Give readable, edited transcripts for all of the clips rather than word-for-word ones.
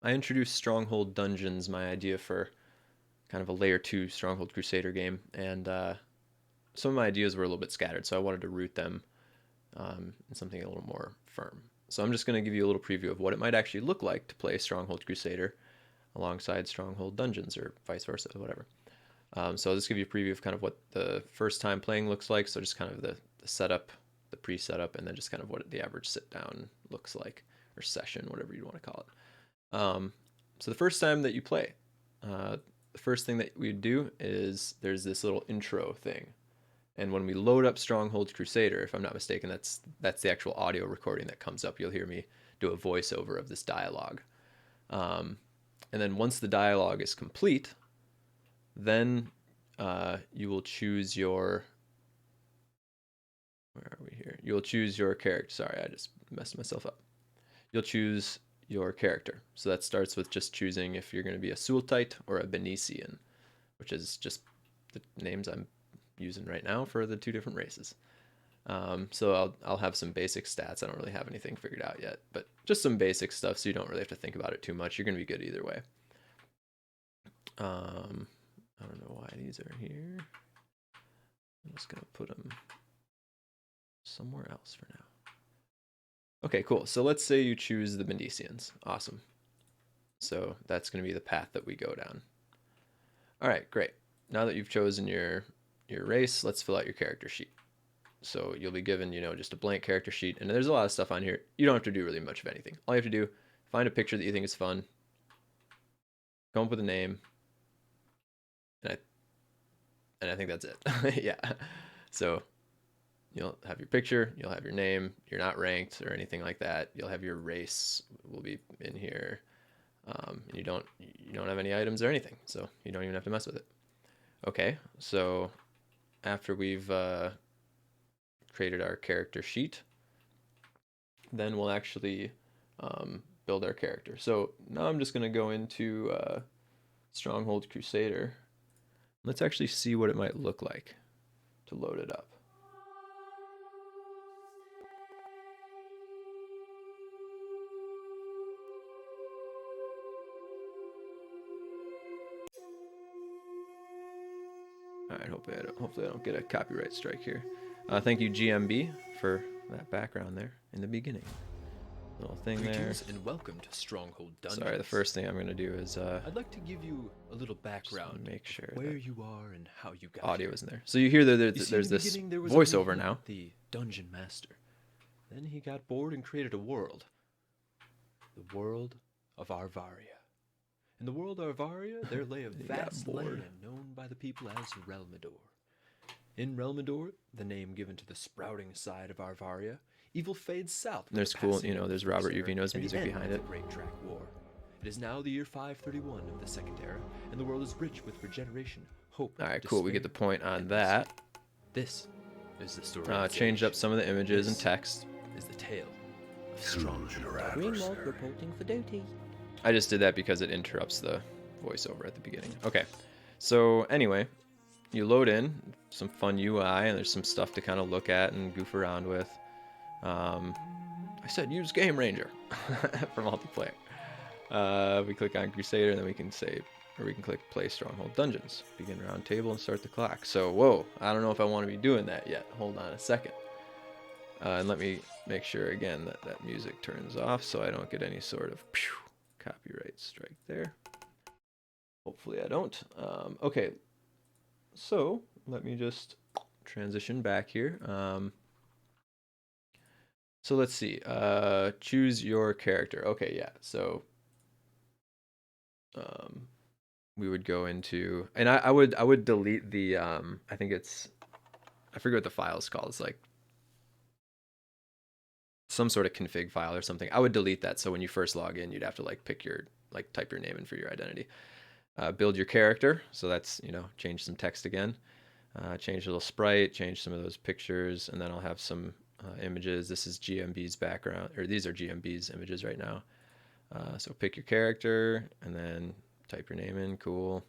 I introduced Stronghold Dungeons, my idea for kind of a layer 2 Stronghold Crusader game, and some of my ideas were a little bit scattered, so I wanted to root them in something a little more firm. So I'm just going to give you a little preview of what it might actually look like to play Stronghold Crusader alongside Stronghold Dungeons, or vice versa, whatever. So I'll just give you a preview of kind of what the first time playing looks like, so just kind of the setup, the pre-setup, and then just kind of what the average sit-down looks like, or session, whatever you want to call it. So the first time that you play, the first thing that we do is there's this little intro thing. And when we load up Stronghold Crusader, if I'm not mistaken, that's the actual audio recording that comes up. You'll hear me do a voiceover of this dialogue. Um, and then once the dialogue is complete, then you will choose your, where are we here? You'll choose your character. Sorry, I just messed myself up. You'll choose your character. So that starts with just choosing if you're going to be a Sultite or a Benician, which is just the names I'm using right now for the two different races. So I'll have some basic stats. I don't really have anything figured out yet, but just some basic stuff so you don't really have to think about it too much. You're going to be good either way. I don't know why these are here. I'm just going to put them somewhere else for now. Okay, cool. So let's say you choose the Mendicians. Awesome. So that's going to be the path that we go down. All right, great. Now that you've chosen your race, let's fill out your character sheet. So you'll be given, just a blank character sheet, and there's a lot of stuff on here. You don't have to do really much of anything. All you have to do, find a picture that you think is fun, come up with a name, and I think that's it. Yeah. So you'll have your picture, you'll have your name, you're not ranked or anything like that. You'll have your race will be in here. And you don't have any items or anything, so you don't even have to mess with it. Okay, so after we've created our character sheet, then we'll actually build our character. So now I'm just going to go into Stronghold Crusader. Let's actually see what it might look like to load it up. All right, hopefully I don't get a copyright strike here. Thank you, GMB, for that background there in the beginning. Little thing there. Greetings and welcome to Stronghold Dungeons. Sorry, the first thing I'm going to do is I'd like to give you a little background make sure where you are and how you got audio here. is in there. So you hear that You see, there's in the this beginning, there was voiceover now. The dungeon master. Then he got bored and created a world. The world of Arvaria. In the world of Arvaria, there lay a vast land known by the people as Relmidor. In Relmidor, the name given to the sprouting side of Arvaria, evil fades south. There's cool, there's Robert Uvino's music behind it. Great Track War. It is now the year 531 of the Second Era, and the world is rich with regeneration, hope. All right, cool. We get the point on that. This is the story. Changed up some of the images and text. Is the tale of Stronghold. Greenwald reporting for duty. I just did that because it interrupts the voiceover at the beginning. Okay, so anyway, you load in some fun UI, and there's some stuff to kind of look at and goof around with. I said use Game Ranger for multiplayer. We click on Crusader, and then we can save, or we can click Play Stronghold Dungeons, begin round table, and start the clock. So, whoa, I don't know if I want to be doing that yet. Hold on a second. And let me make sure again that that music turns off so I don't get any sort of copyright strike there. Hopefully I don't. Okay, so let me just transition back here. So let's see. Choose your character. Okay, yeah. So we would go into, and I would delete the I think it's, I forget what the file is called. It's like some sort of config file or something. I would delete that, so when you first log in, you'd have to pick your, type your name in for your identity. Build your character, so that's, change some text again, change a little sprite, change some of those pictures, and then I'll have some images. This is GMB's background, or these are GMB's images right now. So pick your character and then type your name in. Cool.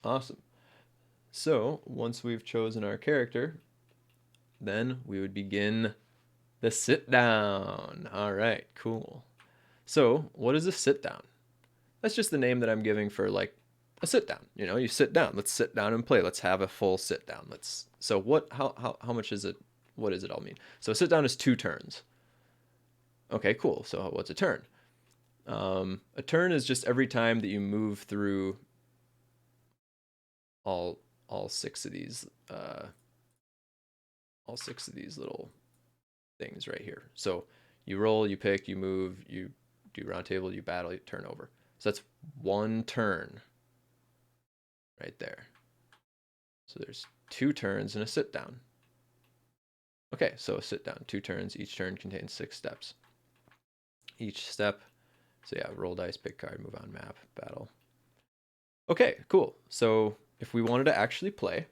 Awesome. So once we've chosen our character, then we would begin The sit down. All right, cool. So what is a sit down? That's just the name that I'm giving for like a sit down. You know, you sit down. Let's sit down and play. Let's have a full sit down. So what how much is it? What does it all mean? So a sit down is 2 turns. Okay, cool. So what's a turn? A turn is just every time that you move through all 6 of these all 6 of these little things right here. So you roll, you pick, you move, you do round table, you battle, you turn over. So that's 1 turn right there. So there's 2 turns and a sit down. Okay, so a sit down, 2 turns. Each turn contains 6 steps. Each step, so yeah, roll dice, pick card, move on map, battle. Okay, cool. So if we wanted to actually play,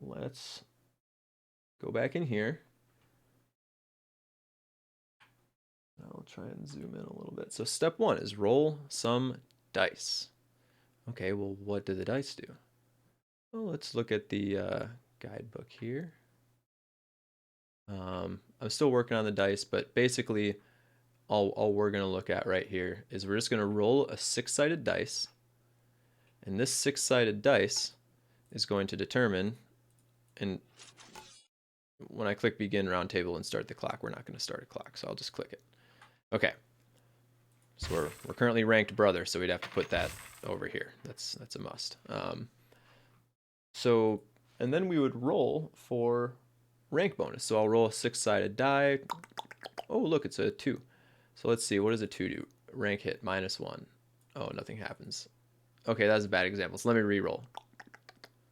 let's go back in here. I'll try and zoom in a little bit. So step 1 is roll some dice. Okay, well, what do the dice do? Well, let's look at the guidebook here. I'm still working on the dice, but basically all we're going to look at right here is we're just going to roll a 6-sided dice. And this 6-sided dice is going to determine, and when I click begin round table and start the clock, we're not going to start a clock, so I'll just click it. Okay. So we're currently ranked brother, so we'd have to put that over here. That's a must. So, and then we would roll for rank bonus. So I'll roll a 6-sided die. Oh, look, it's a 2. So let's see, what does a 2 do? Rank hit, -1. Oh, nothing happens. Okay, that's a bad example. So let me re-roll.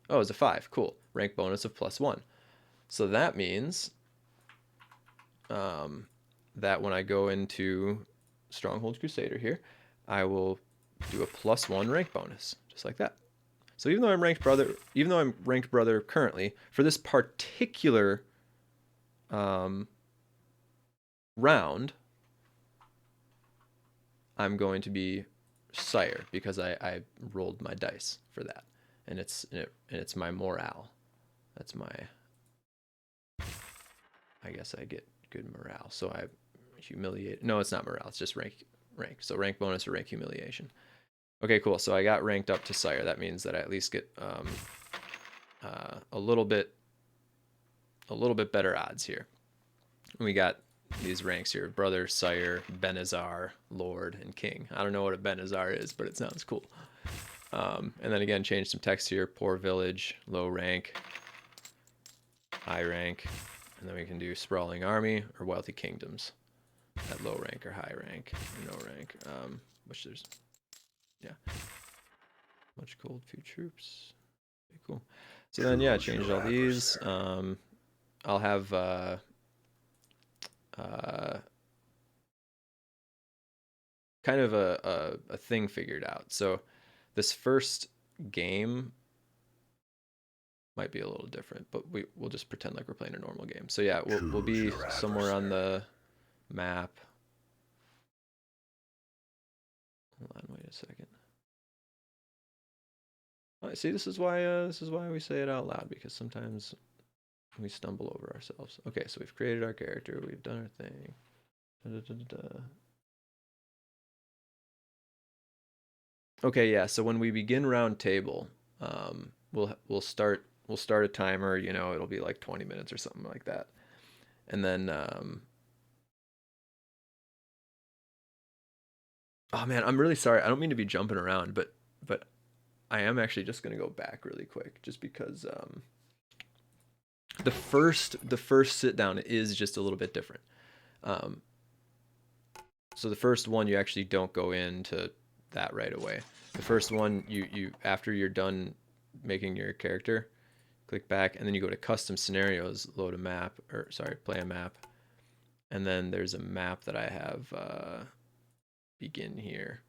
Oh, it's a 5. Cool. Rank bonus of +1. So that means that when I go into Stronghold Crusader here, I will do a +1 rank bonus, just like that. So even though I'm ranked brother currently, for this particular round, I'm going to be sire because I rolled my dice for that, and it's my morale. That's my. I guess I get good morale, so I humiliate. No, it's not morale. It's just rank. So rank bonus or rank humiliation. Okay, cool. So I got ranked up to sire. That means that I at least get a little bit better odds here. And we got these ranks here: brother, sire, Benazar, lord, and king. I don't know what a Benazar is, but it sounds cool. And then again, change some text here: poor village, low rank, high rank, and then we can do sprawling army or wealthy kingdoms at low rank or high rank or no rank. Which there's, yeah, much cold, few troops. Okay, cool. So then, yeah, change all these. I'll have kind of a thing figured out. So this first game might be a little different, but we'll just pretend like we're playing a normal game. So yeah, we'll be somewhere on the map. Hold on, wait a second. Oh, see, this is why we say it out loud, because sometimes we stumble over ourselves. Okay, so we've created our character, we've done our thing. Okay, yeah. So when we begin round table, we'll start a timer. You know, it'll be like 20 minutes or something like that, and then oh man, I'm really sorry. I don't mean to be jumping around, but I am actually just gonna go back really quick, just because the first sit down is just a little bit different. So the first one, you actually don't go into that right away. The first one, you after you're done making your character, click back, and then you go to custom scenarios, load a map, or sorry, play a map, and then there's a map that I have begin here,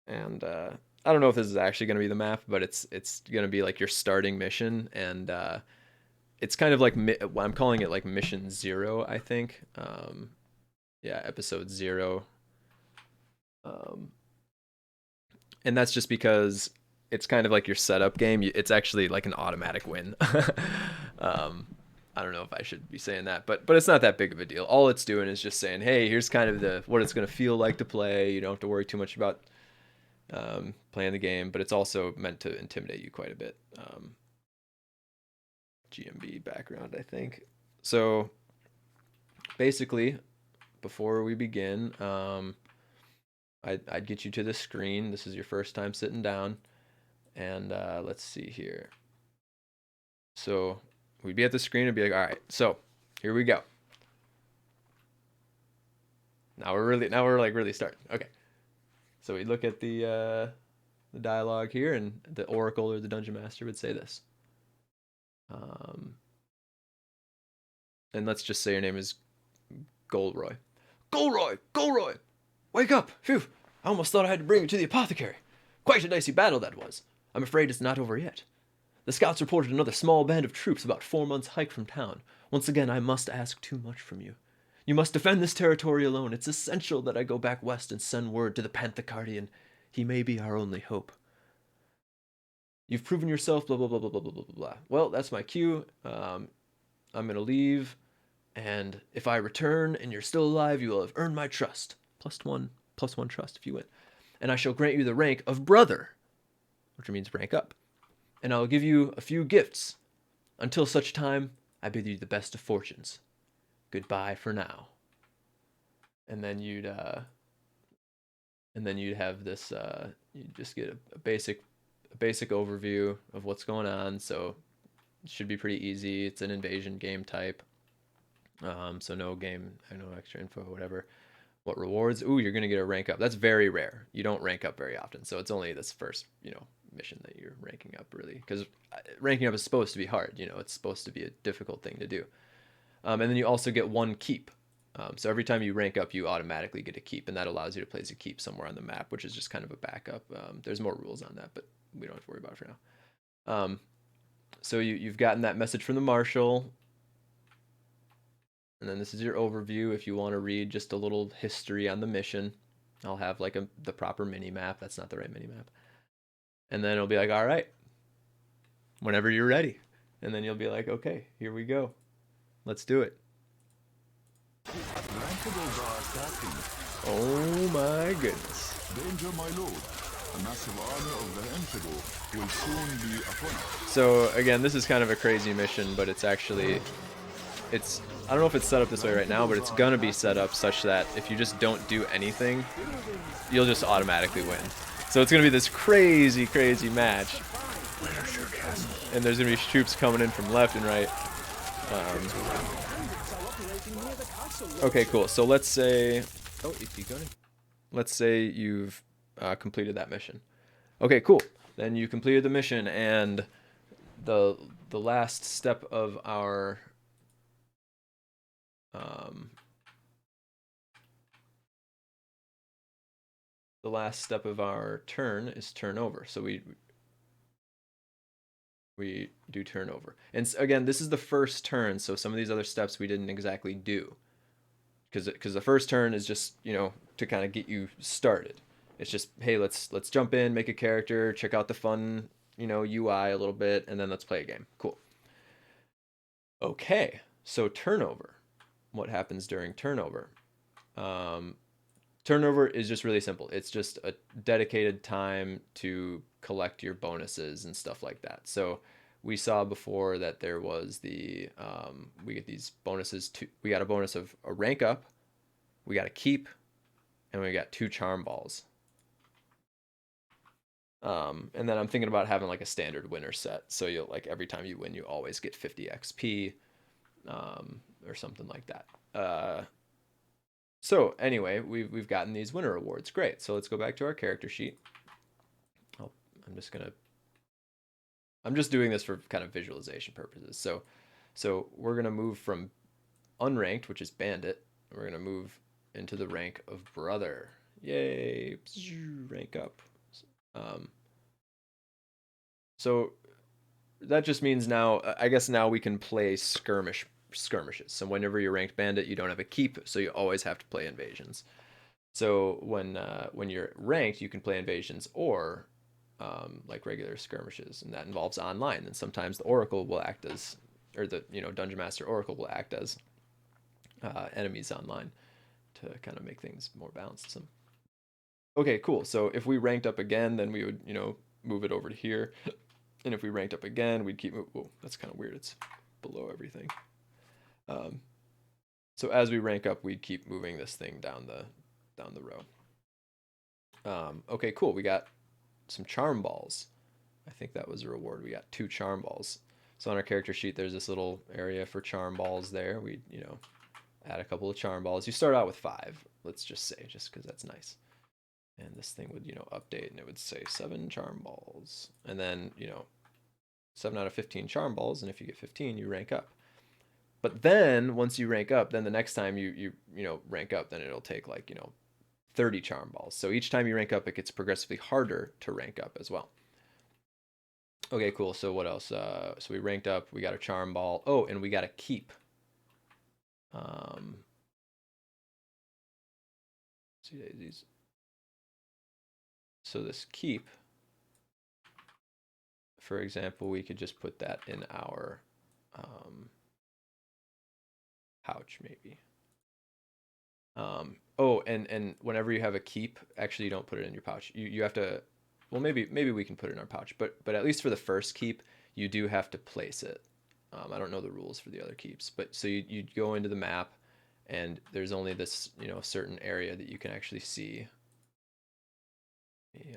and I don't know if this is actually going to be the map, but it's going to be like your starting mission, and it's kind of like I'm calling it like mission 0, I think. Yeah, episode 0. And that's just because it's kind of like your setup game. It's actually like an automatic win. I don't know if I should be saying that, but it's not that big of a deal. All it's doing is just saying, hey, here's kind of the what it's going to feel like to play. You don't have to worry too much about playing the game, but it's also meant to intimidate you quite a bit. GMB background, I think. So basically, before we begin, I'd get you to the screen. This is your first time sitting down, and let's see here. So we'd be at the screen and be like, all right, so here we go. Now we're like really starting. Okay. So we look at the dialogue here, and the Oracle or the Dungeon Master would say this. And let's just say your name is Golroy. Golroy! Golroy! Wake up! Phew! I almost thought I had to bring you to the apothecary. Quite a dicey battle that was. I'm afraid it's not over yet. The scouts reported another small band of troops about 4 months' hike from town. Once again, I must ask too much from you. You must defend this territory alone. It's essential that I go back west and send word to the Panthecardian. He may be our only hope. You've proven yourself, blah, blah, blah, blah, blah, blah, blah, blah. Well, that's my cue. I'm going to leave, and if I return and you're still alive, you will have earned my trust. +1 trust if you win. And I shall grant you the rank of brother, which means rank up. And I'll give you a few gifts. Until such time, I bid you the best of fortunes. Goodbye for now. And then you'd have this. You'd just get a basic overview of what's going on. So it should be pretty easy. It's an invasion game type. So no extra info, whatever. What rewards? Ooh, you're gonna get a rank up. That's very rare. You don't rank up very often. So it's only this first, mission that you're ranking up, really, because ranking up is supposed to be hard. It's supposed to be a difficult thing to do. And then you also get 1 keep. So every time you rank up, you automatically get a keep, and that allows you to place a keep somewhere on the map, which is just kind of a backup. There's more rules on that, but we don't have to worry about it for now. So you've gotten that message from the marshal. And then this is your overview. If you want to read just a little history on the mission, I'll have like the proper mini map. That's not the right mini map. And then it'll be like, all right, whenever you're ready. And then you'll be like, okay, here we go. Let's do it. Oh my goodness. Danger, my lord. A massive army of the Infidel will soon be upon us. So again, this is kind of a crazy mission, but it's actually, I don't know if it's set up this way right now, but it's gonna be set up such that if you just don't do anything, you'll just automatically win. So it's gonna be this crazy, crazy match. Where's your castle? And there's gonna be troops coming in from left and right. Okay, cool. So let's say, let's say you've completed that mission. Okay, cool. Then you completed the mission, and the last step of our turn is turnover. So we do turnover. And again, this is the first turn, so some of these other steps we didn't exactly do. Because the first turn is just, to kind of get you started. It's just, hey, let's jump in, make a character, check out the fun, UI a little bit, and then let's play a game. Cool. Okay, so turnover. What happens during turnover? Turnover is just really simple. It's just a dedicated time to collect your bonuses and stuff like that. So we saw before that there was we get these bonuses. We got a bonus of a rank up, we got a keep, and we got 2 charm balls. And then I'm thinking about having like a standard winner set. So you'll like every time you win, you always get 50 XP, or something like that. So anyway, we've gotten these winner awards. Great. So let's go back to our character sheet. I'm just doing this for kind of visualization purposes. So we're gonna move from unranked, which is bandit, and we're gonna move into the rank of brother. Yay! Rank up. So that just means now, I guess now we can play skirmishes. So whenever you're ranked bandit, you don't have a keep, so you always have to play invasions. So when you're ranked, you can play invasions or like regular skirmishes, and that involves online. And sometimes the Oracle will act as or the Dungeon Master Oracle will act as enemies online to kind of make things more balanced. Okay, cool. So if we ranked up again, then we would move it over to here, and if we ranked up again, we'd keep. Whoa, that's kind of weird. It's below everything. So as we rank up, we'd keep moving this thing down the row. Okay, cool. We got some charm balls. I think that was a reward. We got 2 charm balls. So on our character sheet, there's this little area for charm balls there. We, add a couple of charm balls. You start out with 5, let's just say, just because that's nice. And this thing would, update, and it would say 7 charm balls. And then, 7 out of 15 charm balls, and if you get 15, you rank up. But then once you rank up, then the next time you rank up, then it'll take like 30 charm balls. So each time you rank up, it gets progressively harder to rank up as well. Okay, cool. So what else? So we ranked up. We got a charm ball. Oh, and we got a keep. See daisies. So this keep, for example, we could just put that in our pouch maybe. Oh, and whenever you have a keep, actually you don't put it in your pouch. You have to, well, maybe we can put it in our pouch, but at least for the first keep, you do have to place it. I don't know the rules for the other keeps, but so you go into the map, and there's only this certain area that you can actually see. Click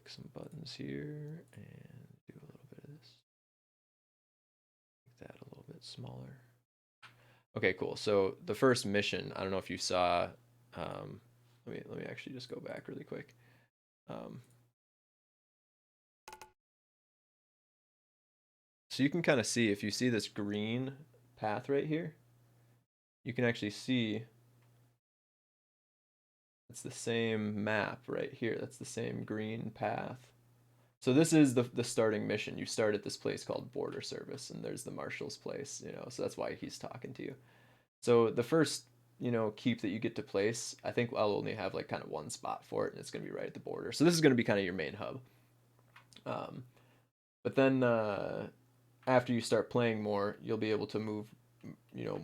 some buttons here and do a little bit of this. Make that a little bit smaller. Okay, cool. So the first mission, I don't know if you saw. Let me actually just go back really quick. So you can kind of see, if you see this green path right here, you can actually see it's the same map right here. That's the same green path. So this is the starting mission. You start at this place called Border Service, and there's the marshal's place, so that's why he's talking to you. So the first, keep that you get to place, I think I'll only have like kind of one spot for it, and it's going to be right at the border. So this is going to be kind of your main hub. But then after you start playing more, you'll be able to move,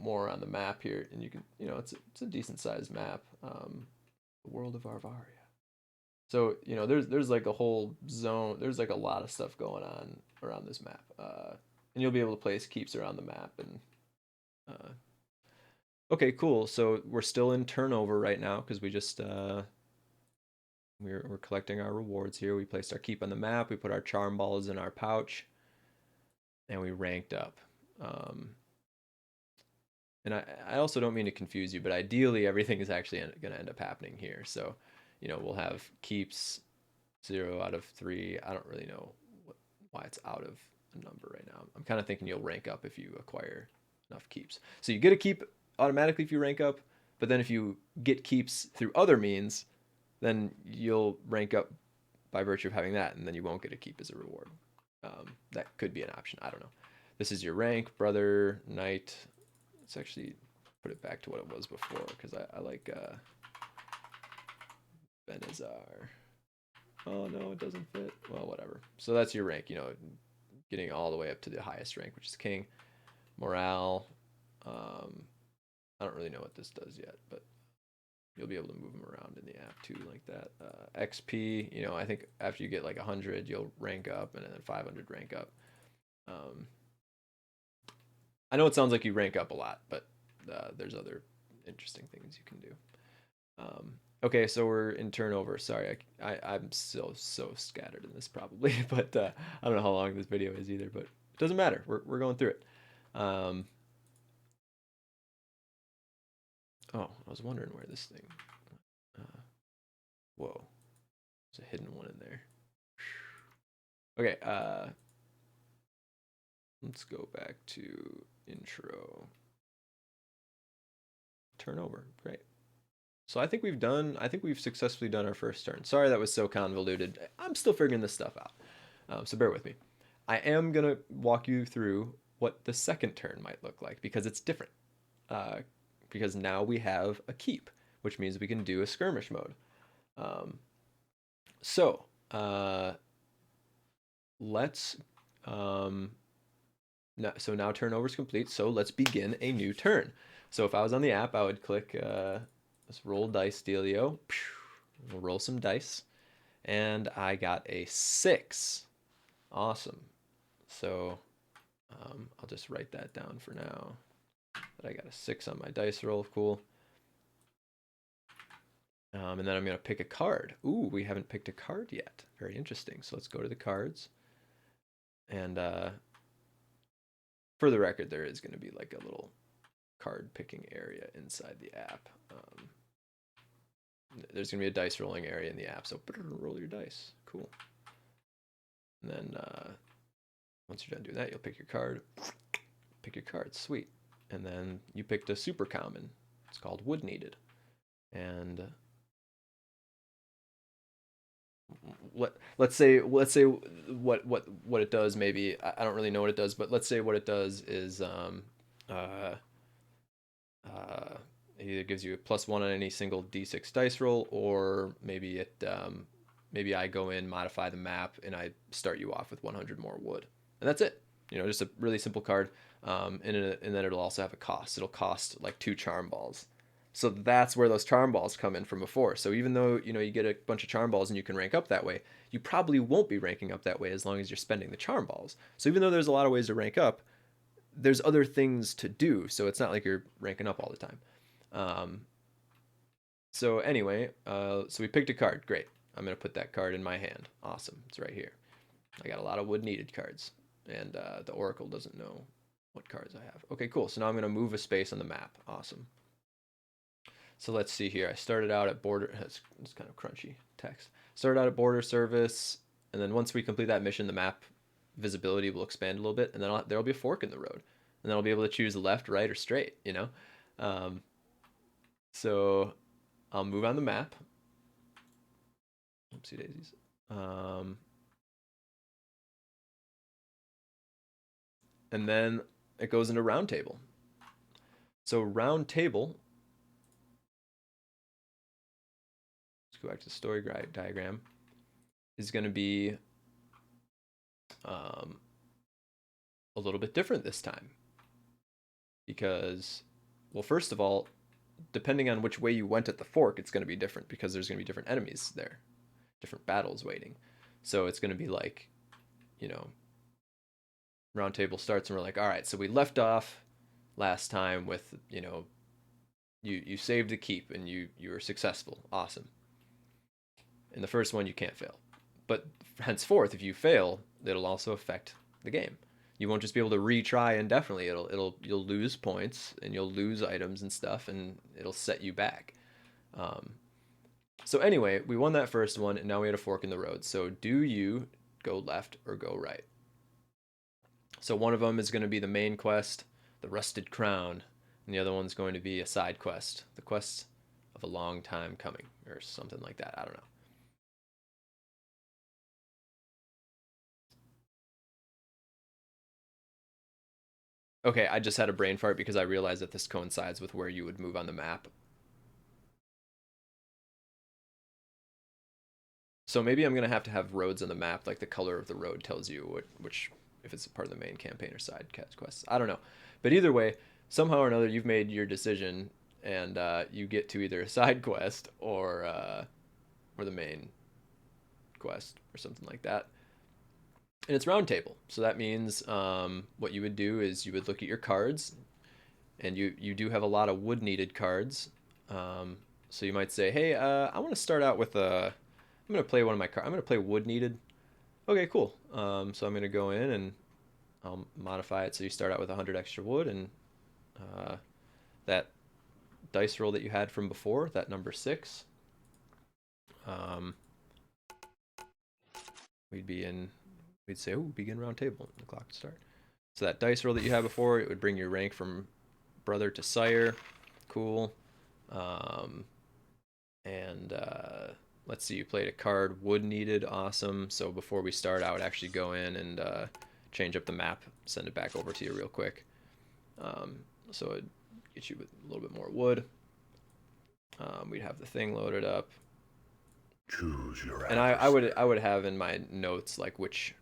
more on the map here, and you can, it's a decent sized map. The world of Arvaria. So, there's like a whole zone. There's like a lot of stuff going on around this map. And you'll be able to place keeps around the map. And okay, cool. So we're still in turnover right now because we just we're collecting our rewards here. We placed our keep on the map. We put our charm balls in our pouch, and we ranked up. And I also don't mean to confuse you, but ideally everything is actually going to end up happening here. So, we'll have keeps 0 out of 3. I don't really know why it's out of a number right now. I'm kind of thinking you'll rank up if you acquire enough keeps. So you get a keep automatically if you rank up, but then if you get keeps through other means, then you'll rank up by virtue of having that, and then you won't get a keep as a reward. That could be an option. I don't know. This is your rank, brother, knight. Let's actually put it back to what it was before, because I like Benazar. Oh no, it doesn't fit. Well, whatever. So that's your rank, getting all the way up to the highest rank, which is king. Morale. I don't really know what this does yet, but you'll be able to move them around in the app too, like that. XP, I think after you get like 100, you'll rank up, and then 500 rank up. I know it sounds like you rank up a lot, but there's other interesting things you can do. Okay, so we're in turnover. Sorry, I'm still so scattered in this probably, but I don't know how long this video is either, but it doesn't matter. We're going through it. Oh, I was wondering where this thing. Whoa, there's a hidden one in there. Okay, let's go back to intro. Turnover, great. So I think we've successfully done our first turn. Sorry that was so convoluted. I'm still figuring this stuff out. So bear with me. I am going to walk you through what the second turn might look like, because it's different. Because now we have a keep, which means we can do a skirmish mode. let's so now turnover is complete. So let's begin a new turn. So if I was on the app, I would click let's roll dice dealio. We'll roll some dice, and I got a 6. Awesome. So I'll just write that down for now. That I got a 6 on my dice roll. Cool. And then I'm going to pick a card. Ooh, we haven't picked a card yet. Very interesting. So let's go to the cards. And for the record, there is going to be like a little card picking area inside the app. There's going to be a dice rolling area in the app. So roll your dice. Cool. And then once you're done doing that, you'll pick your card. Pick your card. Sweet. And then you picked a super common. It's called Wood Needed. And let's say what it does. Maybe I don't really know what it does, but let's say what it does is it either gives you a +1 on any single d6 dice roll, or maybe it maybe I go in, modify the map, and I start you off with 100 more wood, and that's it. Just a really simple card. And then it'll also have a cost. It'll cost like 2 charm balls. So that's where those charm balls come in from before. So even though you get a bunch of charm balls and you can rank up that way, you probably won't be ranking up that way as long as you're spending the charm balls. So even though there's a lot of ways to rank up, there's other things to do. So it's not like you're ranking up all the time. So anyway, so we picked a card. Great. I'm going to put that card in my hand. Awesome. It's right here. I got a lot of wood needed cards, and the Oracle doesn't know what cards I have. Okay, cool. So now I'm going to move a space on the map. Awesome. So let's see here. I started out at border. It's kind of crunchy text. Started out at border service, and then once we complete that mission, the map visibility will expand a little bit, and then there'll be a fork in the road, and then I'll be able to choose left, right, or straight. So I'll move on the map. Oopsie daisies. And then it goes into round table. So round table. Let's go back to the story diagram. Is going to be a little bit different this time. Because, well, first of all, depending on which way you went at the fork, it's going to be different because there's going to be different enemies there, different battles waiting. So it's going to be like, round table starts and we're like, all right, so we left off last time with, you saved the keep and you were successful. Awesome. In the first one, you can't fail. But henceforth, if you fail, it'll also affect the game. You won't just be able to retry indefinitely. You'll lose points and you'll lose items and stuff, and it'll set you back. So anyway, we won that first one, and now we had a fork in the road. So do you go left or go right? So one of them is going to be the main quest, the Rusted Crown, and the other one's going to be a side quest, the quest of a long time coming, or something like that. I don't know. Okay, I just had a brain fart because I realized that this coincides with where you would move on the map. So maybe I'm going to have roads on the map, like the color of the road tells you which if it's a part of the main campaign or side quests. I don't know. But either way, somehow or another, you've made your decision, and you get to either a side quest or the main quest or something like that. And it's round table. So that means what you would do is you would look at your cards, and you do have a lot of wood needed cards. So you might say, hey, I want to start out with I'm going to play one of my cards. I'm going to play wood needed. Okay, cool. So I'm going to go in and I'll modify it so you start out with 100 extra wood, and that dice roll that you had from before, that number 6, we'd say, oh, begin round table, and the clock would start. So that dice roll that you had before, it would bring your rank from brother to sire. Cool. Let's see, you played a card, wood needed, awesome. So before we start, I would actually go in and change up the map, send it back over to you real quick. So it'd get you with a little bit more wood. We'd have the thing loaded up. Choose your and I would have in my notes like which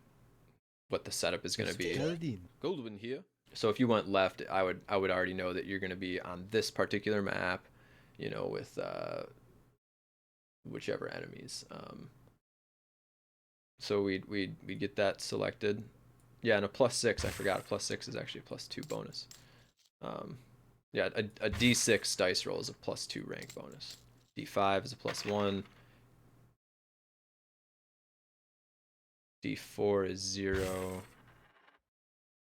what the setup is going to be. Goldwyn here. So if you went left, I would already know that you're going to be on this particular map, you know, with whichever enemies. So we'd get that selected. Yeah, and a +6, I forgot. A +6 is actually a +2 bonus. Yeah, a D6 dice roll is a +2 rank bonus. D5 is a +1. D4 is 0.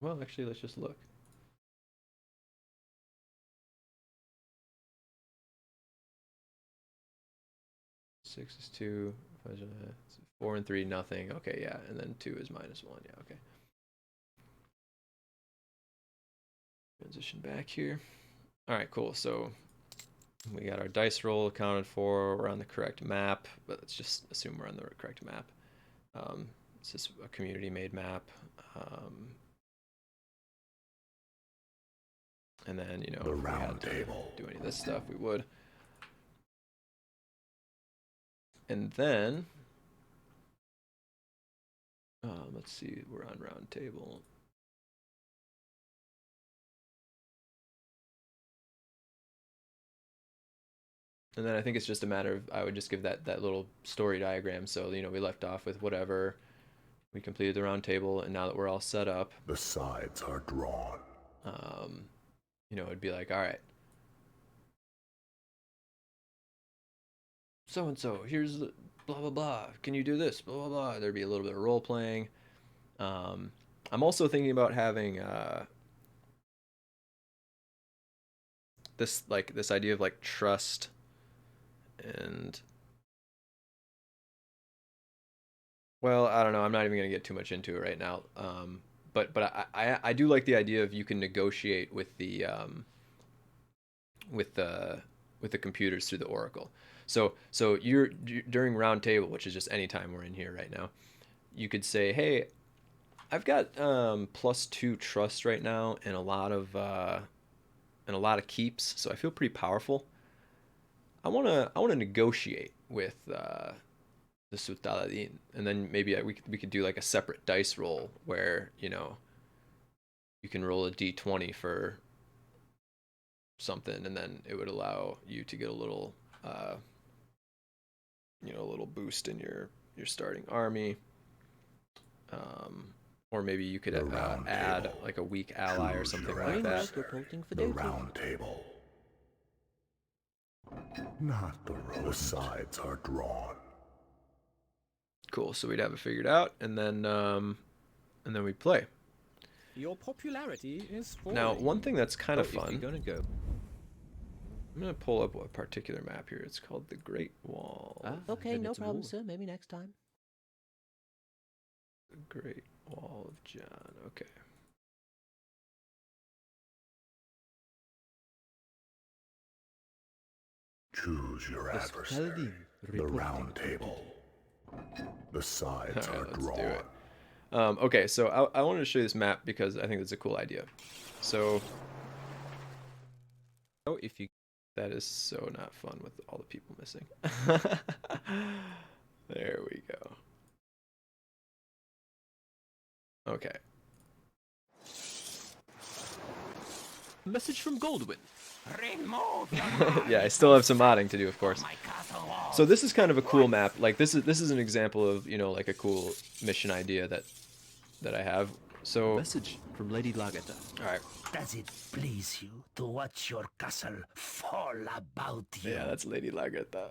Well, actually, let's just look. Six is 2. 4 and 3, nothing. Okay, yeah, and then 2 is -1. Yeah, okay. Transition back here. All right, cool. So we got our dice roll accounted for. We're on the correct map, but let's just assume we're on the correct map. This is a community-made map. And then, you know, The if we had round to table. do any of this stuff, we would. And then, let's see, we're on round table. And then I think it's just a matter of, I would just give that little story diagram. So, you know, we left off with whatever. We completed the round table, and now that we're all set up, The sides are drawn. you know, it'd be like, all right, so-and-so, here's the blah, blah, blah. Can you do this? Blah, blah, blah. There'd be a little bit of role playing. I'm also thinking about having this idea of like trust and, well, I don't know. I'm not even going to get too much into it right now. But I do like the idea of you can negotiate with the computers through the Oracle. So you're during round table, which is just any time we're in here right now, you could say, hey, I've got +2 trust right now and a lot of keeps, so I feel pretty powerful. I wanna negotiate with the Sutaladin, and then maybe we could do like a separate dice roll where, you know, you can roll a d20 for something, and then it would allow you to get a little you know, a little boost in your starting army. Or maybe you could add table. like a weak ally or Choose something your like that. adversary. Reporting for The duty. round table. Not the rodent. The sides are drawn. Cool. So we'd have it figured out, and then we play. Your popularity is falling. Now, one thing that's kind of If you're fun. gonna go. I'm gonna pull up a particular map here. It's called the Great Wall. Okay, then no it's a problem, war. sir. Maybe next time. The Great Wall of John. Okay. Choose your adversary. Paladin The reporting round for table. The sides All right, are let's drawn. do it. Okay, so I wanted to show you this map because I think it's a cool idea. So, Oh, if you that is so not fun with all the people missing. There we go. Okay. message from Goldwyn. Yeah, I still have some modding to do, of course. So this is kind of a cool map. Like this is an example of, you know, like a cool mission idea that I have. So, Message from Lady Lagata. all right. Does it please you to watch your castle fall about you? Yeah, that's Lady Lagata.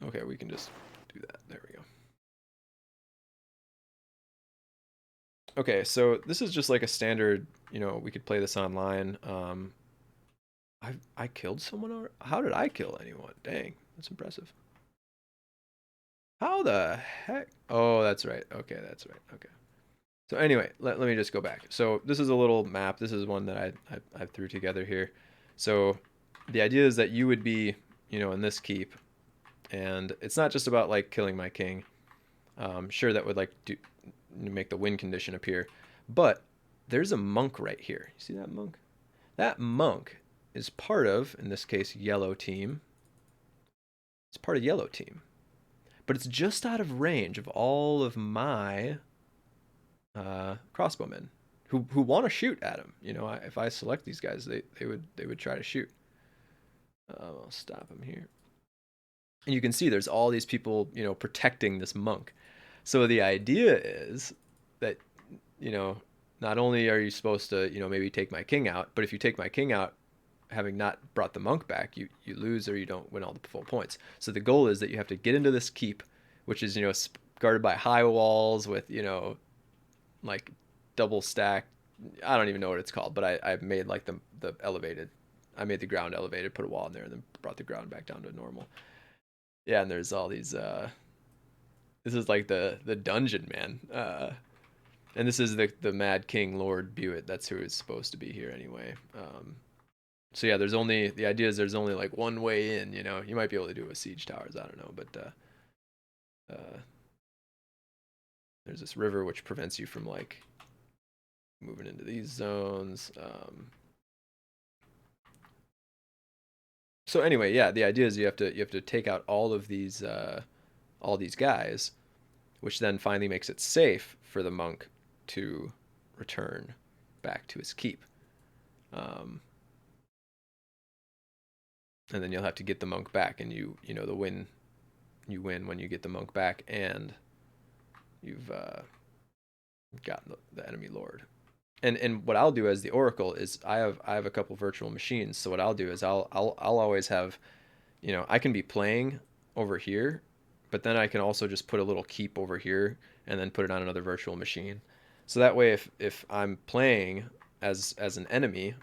Okay, we can just do that. There we go. Okay, so this is just like a standard, you know, we could play this online. I killed someone already? How did I kill anyone? Dang, that's impressive. How the heck? Oh, that's right. Okay, that's right. Okay. So anyway, let me just go back. So this is a little map. This is one that I threw together here. So the idea is that you would be, you know, in this keep, and it's not just about like killing my king. Sure, that would like make the win condition appear, but there's a monk right here. You see that monk? That monk is part of, in this case, yellow team. It's part of yellow team. but it's just out of range of all of my crossbowmen who want to shoot at him. You know, if I select these guys, they would try to shoot. I'll stop him here. And you can see there's all these people, you know, protecting this monk. So the idea is that, you know, not only are you supposed to, you know, maybe take my king out, but if you take my king out, having not brought the monk back, you lose or you don't win all the full points. So the goal is that you have to get into this keep, which is, you know, guarded by high walls with, you know, like double stack. I don't even know what it's called, but I've made like the elevated. I made the ground elevated, put a wall in there, and then brought the ground back down to normal. Yeah, and there's all these. This is like the dungeon, man. And this is the Mad King Lord Buick. That's who is supposed to be here anyway. So yeah, the idea is there's only like one way in. You know, you might be able to do it with siege towers. I don't know, but there's this river which prevents you from like moving into these zones. So anyway, yeah, the idea is you have to take out all these guys, which then finally makes it safe for the monk to return back to his keep. And then you'll have to get the monk back, and you win when you get the monk back, and you've gotten the enemy lord. And what I'll do as the oracle is I have a couple virtual machines. So what I'll do is I'll always have, you know, I can be playing over here, but then I can also just put a little keep over here and then put it on another virtual machine. So that way, if I'm playing as an enemy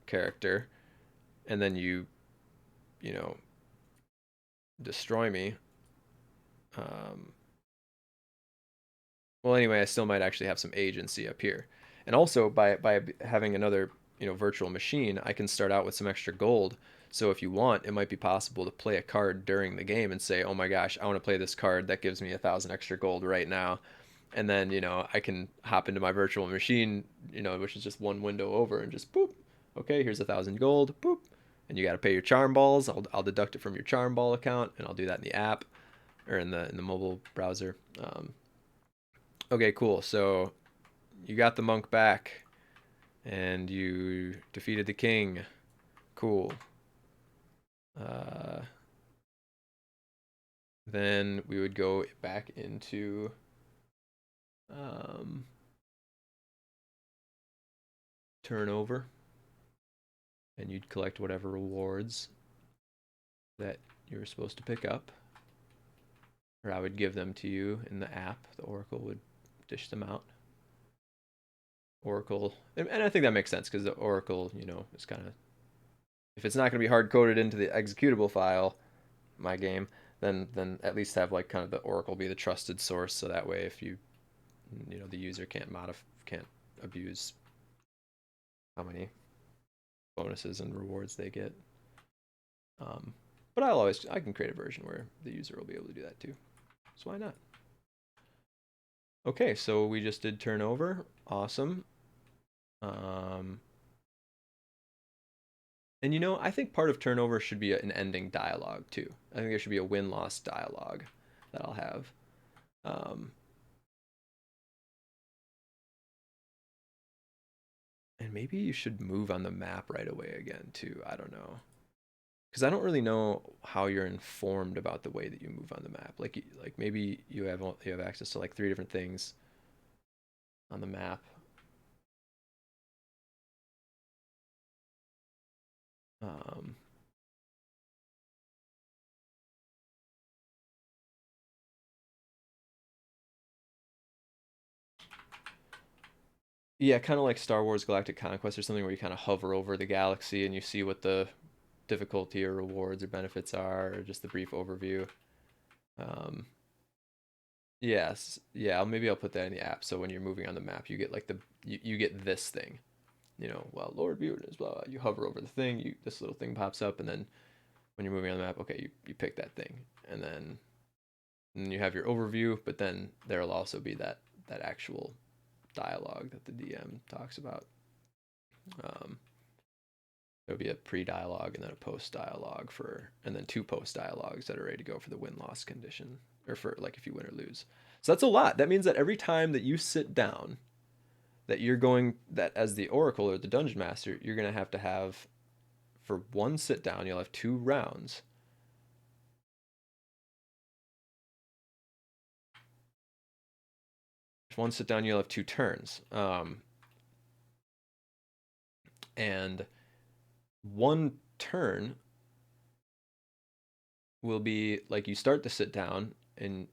character, and then you know, destroy me. Well, anyway, I still might actually have some agency up here. And also by having another, you know, virtual machine, I can start out with some extra gold. So if you want, it might be possible to play a card during the game and say, oh my gosh, I want to play this card that gives me 1,000 extra gold right now. And then, you know, I can hop into my virtual machine, you know, which is just one window over, and just boop. Okay, here's 1,000 gold, boop. And you got to pay your charm balls. I'll deduct it from your charm ball account, and I'll do that in the app or in the mobile browser. Okay, cool. So you got the monk back, and you defeated the king. Cool. Then we would go back into turnover, and you'd collect whatever rewards that you were supposed to pick up, or I would give them to you in the app. The oracle would dish them out. Oracle, and I think that makes sense because the oracle, you know, is kind of, if it's not going to be hard coded into the executable file, my game, then at least have like kind of the oracle be the trusted source, so that way if you know, the user can't abuse how many bonuses and rewards they get. But I can create a version where the user will be able to do that too. So why not? Okay, so we just did turnover. Awesome. And you know, I think part of turnover should be an ending dialogue too. I think there should be a win-loss dialogue that I'll have. And maybe you should move on the map right away again too. I don't know. Because I don't really know how you're informed about the way that you move on the map. Like maybe you have access to like 3 different things on the map. Yeah, kind of like Star Wars Galactic Conquest or something, where you kind of hover over the galaxy and you see what the difficulty or rewards or benefits are, or just the brief overview. Yes, yeah, maybe I'll put that in the app. So when you're moving on the map, you get like you get this thing. You know, well, Lord Butte is blah, blah. You hover over the thing, this little thing pops up, and then when you're moving on the map, okay, you pick that thing, and then you have your overview, but then there'll also be that actual dialogue that the DM talks about. There'll be a pre-dialogue and then a post-dialogue and then 2 post-dialogues that are ready to go for the win-loss condition, or for like if you win or lose. So that's a lot. That means that every time that you sit down, that you're going, that as the oracle or the dungeon master, you're going to have, for one sit down, you'll have 2 rounds. For one sit down, you'll have 2 turns. And one turn will be like you start to sit down, and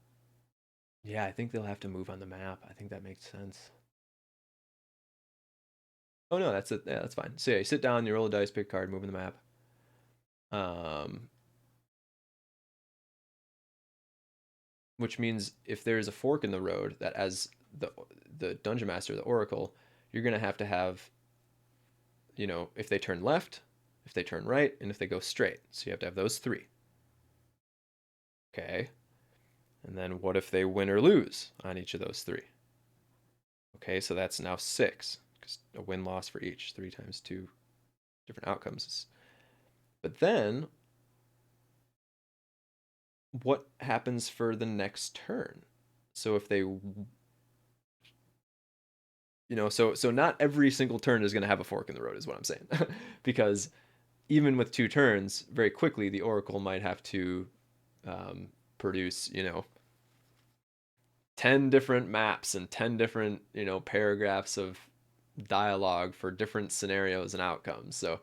yeah, I think they'll have to move on the map. I think that makes sense. Oh no, that's it. Yeah, that's fine. So yeah, you sit down, you roll a dice, pick a card, move on the map. Which means if there's a fork in the road, that as the dungeon master, the oracle, you're gonna have, you know, if they turn left, if they turn right, and if they go straight. So you have to have those 3. Okay. And then what if they win or lose on each of those 3? Okay, so that's now 6, because a win-loss for each, 3 times 2 different outcomes. But then what happens for the next turn? So if they, you know, so not every single turn is going to have a fork in the road, is what I'm saying. Because even with 2 turns, very quickly the oracle might have to produce, you know, 10 different maps and 10 different, you know, paragraphs of dialogue for different scenarios and outcomes. So,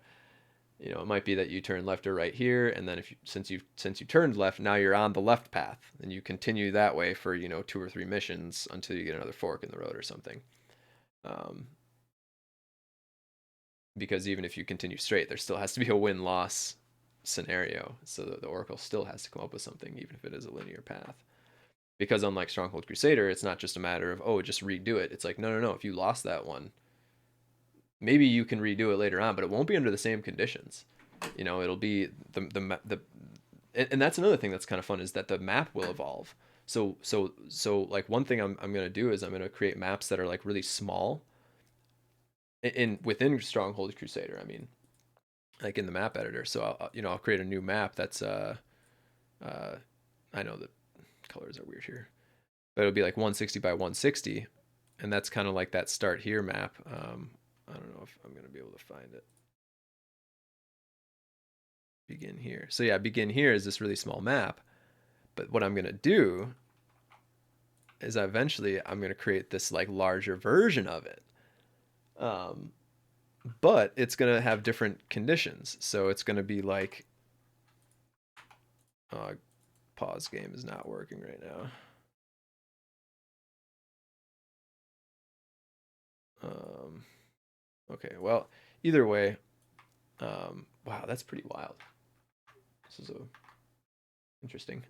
you know, it might be that you turn left or right here, and then if you, since you turned left, now you're on the left path, and you continue that way for, you know, 2 or 3 missions until you get another fork in the road or something. Because even if you continue straight, there still has to be a win-loss scenario, so that the oracle still has to come up with something, even if it is a linear path. Because unlike Stronghold Crusader, it's not just a matter of, oh, just redo it. It's like, no. If you lost that one, maybe you can redo it later on, but it won't be under the same conditions. You know, it'll be and that's another thing that's kind of fun, is that the map will evolve. So like one thing I'm gonna do is I'm gonna create maps that are like really small. Within Stronghold Crusader, I mean, like in the map editor. So I'll create a new map that's I know the colors are weird here, but it'll be like 160 by 160, and that's kind of like that start here map. I don't know if I'm gonna be able to find it. Begin here. So yeah, begin here is this really small map, but what I'm gonna do is eventually I'm gonna create this like larger version of it. But it's gonna have different conditions. So it's gonna be like, pause game is not working right now. Okay, well, either way, wow, that's pretty wild. This is interesting.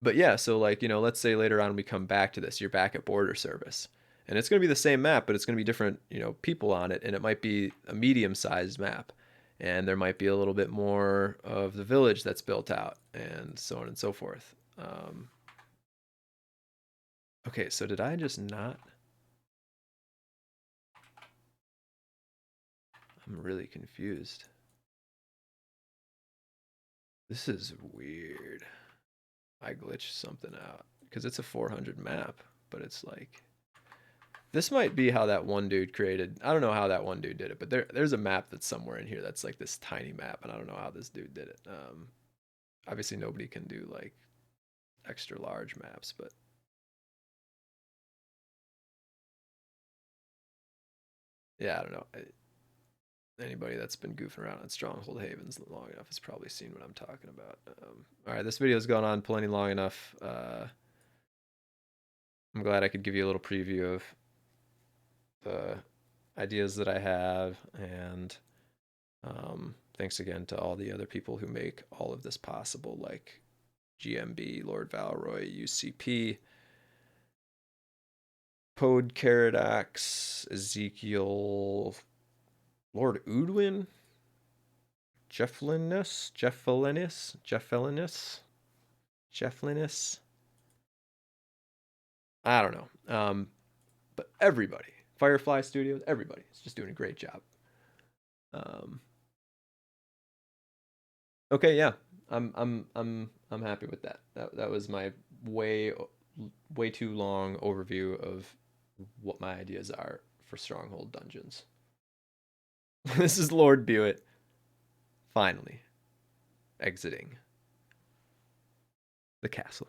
But yeah, so like, you know, let's say later on we come back to this, you're back at border service, and it's going to be the same map, but it's going to be different, you know, people on it, and it might be a medium-sized map, and there might be a little bit more of the village that's built out, and so on and so forth. Okay, so did I just not? I'm really confused. This is weird. I glitched something out because it's a 400 map, but it's like, this might be how that one dude created. I don't know how that one dude did it, but there's a map that's somewhere in here that's like this tiny map, and I don't know how this dude did it. Obviously nobody can do like extra large maps, but yeah, I don't know. Anybody that's been goofing around on Stronghold Havens long enough has probably seen what I'm talking about. All right, this video's gone on plenty long enough. I'm glad I could give you a little preview of the ideas that I have, and thanks again to all the other people who make all of this possible, like GMB, Lord Valroy, UCP, Pod Caradox, Ezekiel, Lord Udwin, Jefflinus. I don't know. But everybody, Firefly Studios, everybody is just doing a great job. Okay, yeah. I'm happy with that. That was my way way too long overview of what my ideas are for Stronghold dungeons. This is Lord Buett finally exiting the castle.